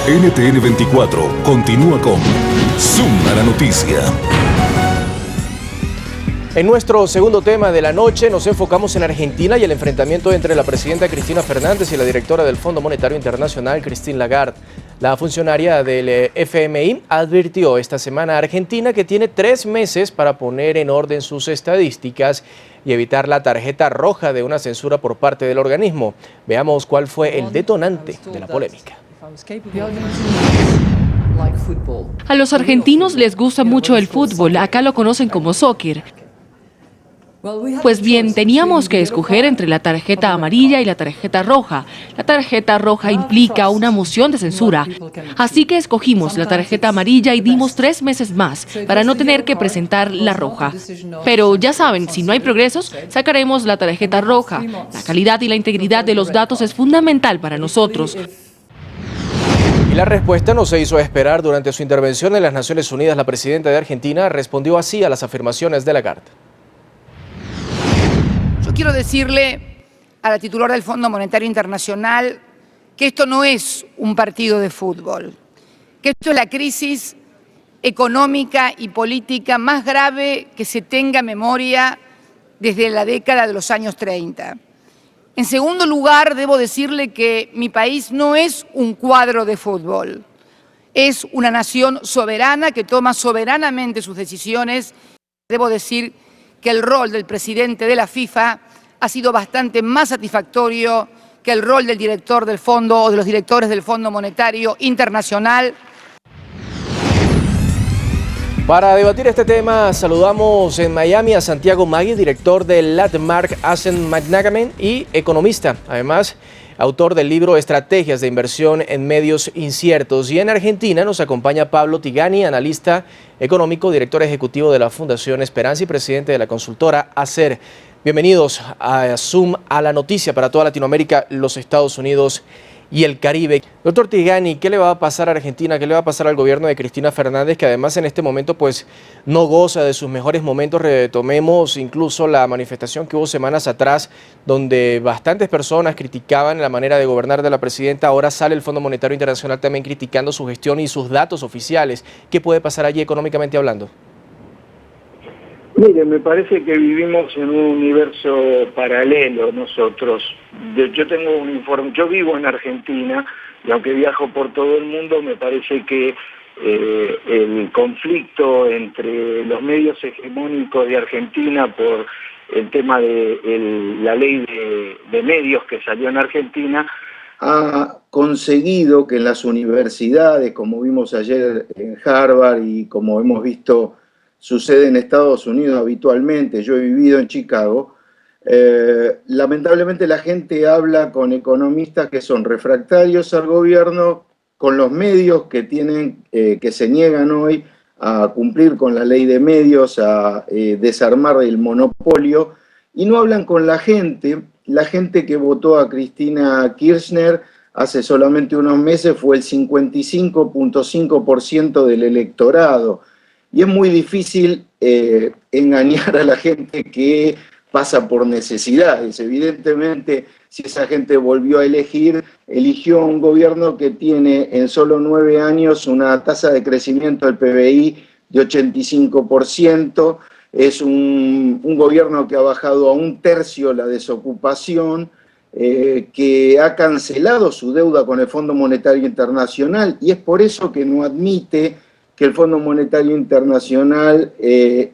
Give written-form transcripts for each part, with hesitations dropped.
NTN 24 continúa con Zoom a la noticia. En nuestro segundo tema de la noche nos enfocamos en Argentina y el enfrentamiento entre la presidenta Cristina Fernández y la directora del Fondo Monetario Internacional, Christine Lagarde. La funcionaria del FMI advirtió esta semana a Argentina que tiene 3 meses para poner en orden sus estadísticas y evitar la tarjeta roja de una censura por parte del organismo. Veamos cuál fue el detonante de la polémica. A los argentinos les gusta mucho el fútbol, acá lo conocen como soccer. Pues bien, teníamos que escoger entre la tarjeta amarilla y la tarjeta roja. La tarjeta roja implica una moción de censura, así que escogimos la tarjeta amarilla y dimos 3 meses más para no tener que presentar la roja. Pero ya saben, si no hay progresos, sacaremos la tarjeta roja. La calidad y la integridad de los datos es fundamental para nosotros. Y la respuesta no se hizo esperar. Durante su intervención en las Naciones Unidas, la presidenta de Argentina respondió así a las afirmaciones de Lagarde. Yo quiero decirle a la titular del Fondo Monetario Internacional que esto no es un partido de fútbol, que esto es la crisis económica y política más grave que se tenga memoria desde la década de los años 30. En segundo lugar, debo decirle que mi país no es un cuadro de fútbol, es una nación soberana que toma soberanamente sus decisiones. Debo decir que el rol del presidente de la FIFA ha sido bastante más satisfactorio que el rol del director del fondo o de los directores del Fondo Monetario Internacional. Para debatir este tema, saludamos en Miami a Santiago Maggi, director de Landmark Asset Management y economista, además autor del libro Estrategias de Inversión en Medios Inciertos. Y en Argentina nos acompaña Pablo Tigani, analista económico, director ejecutivo de la Fundación Esperanza y presidente de la consultora ACER. Bienvenidos a Zoom a la noticia para toda Latinoamérica, los Estados Unidos y el Caribe. Doctor Tigani, ¿qué le va a pasar a Argentina? ¿Qué le va a pasar al gobierno de Cristina Fernández, que además en este momento pues no goza de sus mejores momentos? Retomemos incluso la manifestación que hubo semanas atrás, donde bastantes personas criticaban la manera de gobernar de la presidenta. Ahora sale el Fondo Monetario Internacional también criticando su gestión y sus datos oficiales. ¿Qué puede pasar allí económicamente hablando? Mire, me parece que vivimos en un universo paralelo nosotros. Yo tengo un informe, yo vivo en Argentina y aunque viajo por todo el mundo, me parece que el conflicto entre los medios hegemónicos de Argentina por el tema de la ley de medios que salió en Argentina ha conseguido que en las universidades, como vimos ayer en Harvard y como hemos visto sucede en Estados Unidos habitualmente, yo he vivido en Chicago, lamentablemente la gente habla con economistas que son refractarios al gobierno, con los medios que que se niegan hoy a cumplir con la ley de medios, a desarmar el monopolio, y no hablan con la gente que votó a Cristina Kirchner hace solamente unos meses fue el 55.5% del electorado. Y es muy difícil engañar a la gente que pasa por necesidades. Evidentemente, si esa gente volvió a eligió un gobierno que tiene en solo 9 años una tasa de crecimiento del PBI de 85%, es un gobierno que ha bajado a 1/3 la desocupación, que ha cancelado su deuda con el Fondo Monetario Internacional, y es por eso que no admite que el Fondo Monetario Internacional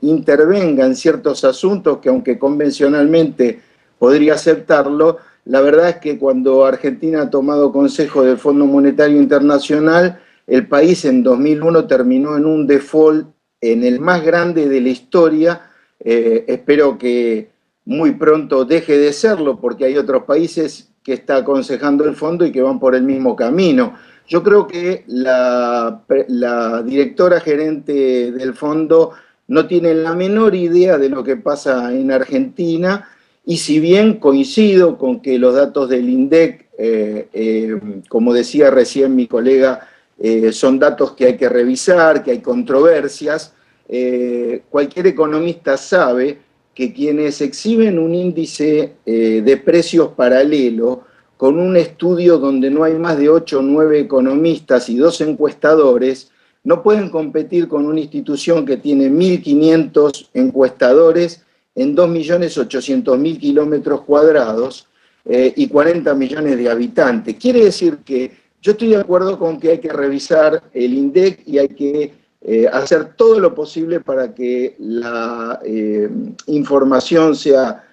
intervenga en ciertos asuntos que, aunque convencionalmente podría aceptarlo, la verdad es que cuando Argentina ha tomado consejo del Fondo Monetario Internacional, el país en 2001 terminó en un default en el más grande de la historia. Espero que muy pronto deje de serlo, porque hay otros países que está aconsejando el fondo y que van por el mismo camino. Yo creo que la directora gerente del fondo no tiene la menor idea de lo que pasa en Argentina, y si bien coincido con que los datos del INDEC, como decía recién mi colega, son datos que hay que revisar, que hay controversias, cualquier economista sabe que quienes exhiben un índice de precios paralelo con un estudio donde no hay más de 8 o 9 economistas y 2 encuestadores, no pueden competir con una institución que tiene 1.500 encuestadores en 2.800.000 kilómetros cuadrados y 40 millones de habitantes. Quiere decir que yo estoy de acuerdo con que hay que revisar el INDEC y hay que hacer todo lo posible para que la información sea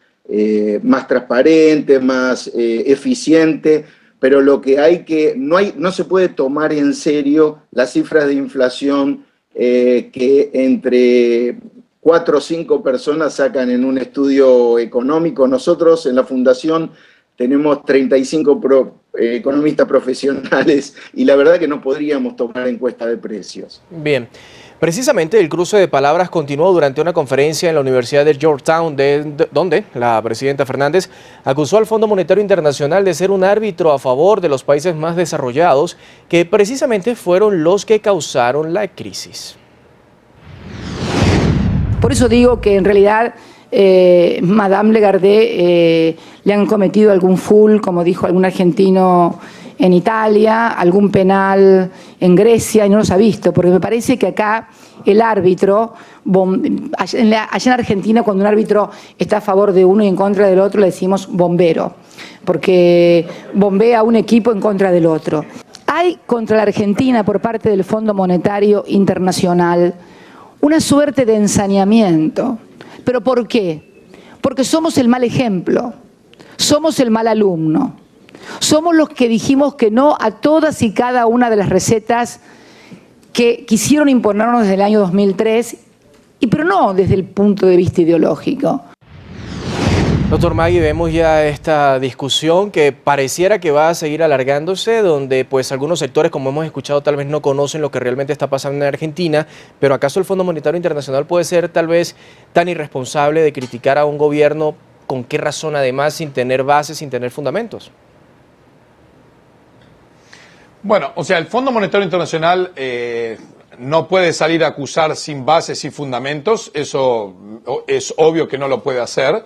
más transparente, más eficiente, pero lo que hay que, no se puede tomar en serio las cifras de inflación que entre 4 o 5 personas sacan en un estudio económico. Nosotros en la Fundación tenemos 35 economistas profesionales y la verdad que no podríamos tomar encuesta de precios. Bien. Precisamente el cruce de palabras continuó durante una conferencia en la Universidad de Georgetown, donde la presidenta Fernández acusó al Fondo Monetario Internacional de ser un árbitro a favor de los países más desarrollados, que precisamente fueron los que causaron la crisis. Por eso digo que en realidad Madame Lagarde le han cometido algún full, como dijo algún argentino en Italia, algún penal en Grecia, y no los ha visto, porque me parece que acá el árbitro, allá en Argentina, cuando un árbitro está a favor de uno y en contra del otro, le decimos bombero, porque bombea a un equipo en contra del otro. Hay contra la Argentina, por parte del Fondo Monetario Internacional, una suerte de ensañamiento. ¿Pero por qué? Porque somos el mal ejemplo, somos el mal alumno. Somos los que dijimos que no a todas y cada una de las recetas que quisieron imponernos desde el año 2003, pero no desde el punto de vista ideológico. Doctor Magui, vemos ya esta discusión que pareciera que va a seguir alargándose, donde pues algunos sectores, como hemos escuchado, tal vez no conocen lo que realmente está pasando en Argentina, pero ¿acaso el Fondo Monetario Internacional puede ser tal vez tan irresponsable de criticar a un gobierno? ¿Con qué razón, además, sin tener bases, sin tener fundamentos? Bueno, o sea, el Fondo Monetario Internacional no puede salir a acusar sin bases y fundamentos, eso es obvio que no lo puede hacer.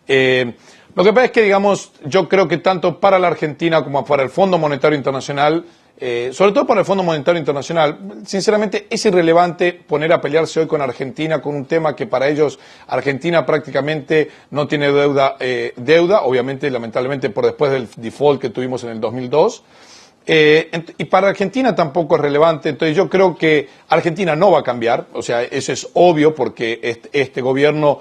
Lo que pasa es que, digamos, yo creo que tanto para la Argentina como para el Fondo Monetario Internacional, sobre todo para el Fondo Monetario Internacional, sinceramente es irrelevante poner a pelearse hoy con Argentina con un tema que para ellos Argentina prácticamente no tiene deuda, obviamente, lamentablemente, por después del default que tuvimos en el 2002. Y para Argentina tampoco es relevante, entonces yo creo que Argentina no va a cambiar, o sea, eso es obvio porque este gobierno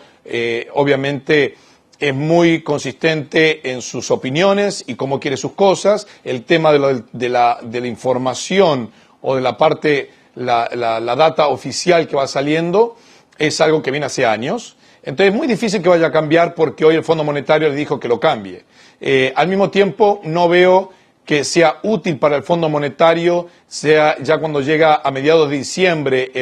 obviamente es muy consistente en sus opiniones y cómo quiere sus cosas. El tema de la información o de la parte, la data oficial que va saliendo es algo que viene hace años. Entonces es muy difícil que vaya a cambiar porque hoy el Fondo Monetario le dijo que lo cambie. Al mismo tiempo no veo que sea útil para el Fondo Monetario, sea ya cuando llega a mediados de diciembre,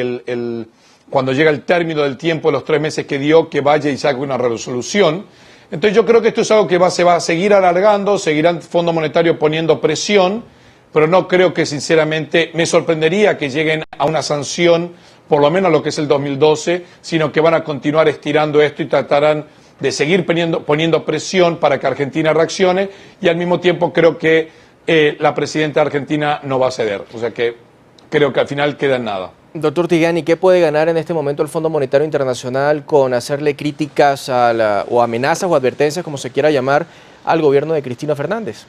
cuando llega el término del tiempo de los 3 meses que dio, que vaya y saque una resolución. Entonces yo creo que esto es algo que se va a seguir alargando, seguirá el Fondo Monetario poniendo presión, pero no creo que sinceramente, me sorprendería que lleguen a una sanción, por lo menos lo que es el 2012, sino que van a continuar estirando esto y tratarán de seguir poniendo presión para que Argentina reaccione, y al mismo tiempo creo que la presidenta de Argentina no va a ceder, o sea que creo que al final queda en nada. Doctor Tigani, ¿qué puede ganar en este momento el Fondo Monetario Internacional con hacerle críticas o amenazas o advertencias, como se quiera llamar, al gobierno de Cristina Fernández?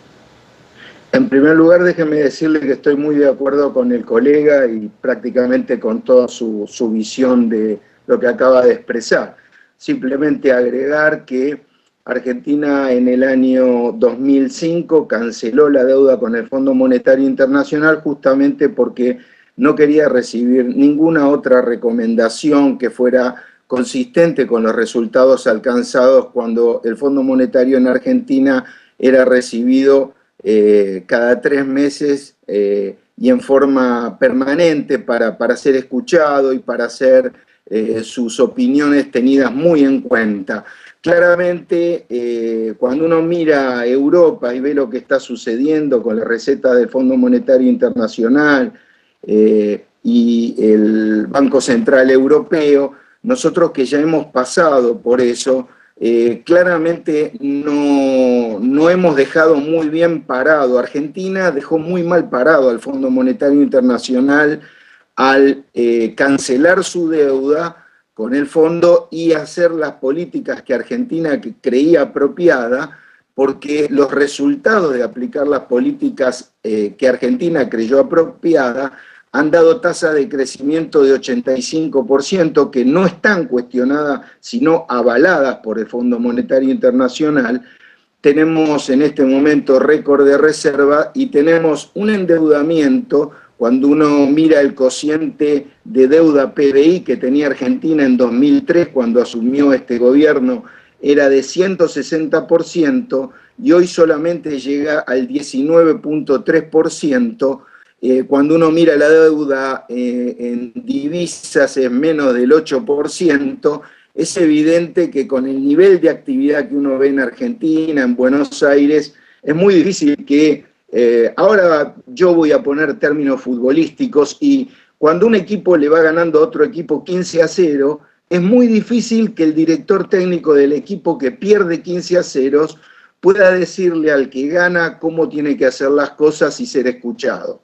En primer lugar, déjeme decirle que estoy muy de acuerdo con el colega y prácticamente con toda su visión de lo que acaba de expresar. Simplemente agregar que Argentina en el año 2005 canceló la deuda con el Fondo Monetario Internacional justamente porque no quería recibir ninguna otra recomendación que fuera consistente con los resultados alcanzados cuando el Fondo Monetario en Argentina era recibido cada 3 meses y en forma permanente para ser escuchado y para ser sus opiniones tenidas muy en cuenta. Claramente, cuando uno mira a Europa y ve lo que está sucediendo con la receta del Fondo Monetario Internacional y el Banco Central Europeo, nosotros que ya hemos pasado por eso, claramente no hemos dejado muy bien parado. Argentina dejó muy mal parado al Fondo Monetario Internacional al cancelar su deuda con el fondo y hacer las políticas que Argentina creía apropiada, porque los resultados de aplicar las políticas que Argentina creyó apropiada han dado tasas de crecimiento de 85%, que no están cuestionadas, sino avaladas por el Fondo Monetario Internacional. Tenemos en este momento récord de reserva y tenemos un endeudamiento, cuando uno mira el cociente de deuda PBI que tenía Argentina en 2003, cuando asumió este gobierno, era de 160%, y hoy solamente llega al 19.3%. Cuando uno mira la deuda en divisas es menos del 8%, es evidente que con el nivel de actividad que uno ve en Argentina, en Buenos Aires, es muy difícil que, ahora yo voy a poner términos futbolísticos, y cuando un equipo le va ganando a otro equipo 15-0, es muy difícil que el director técnico del equipo que pierde 15-0 pueda decirle al que gana cómo tiene que hacer las cosas y ser escuchado.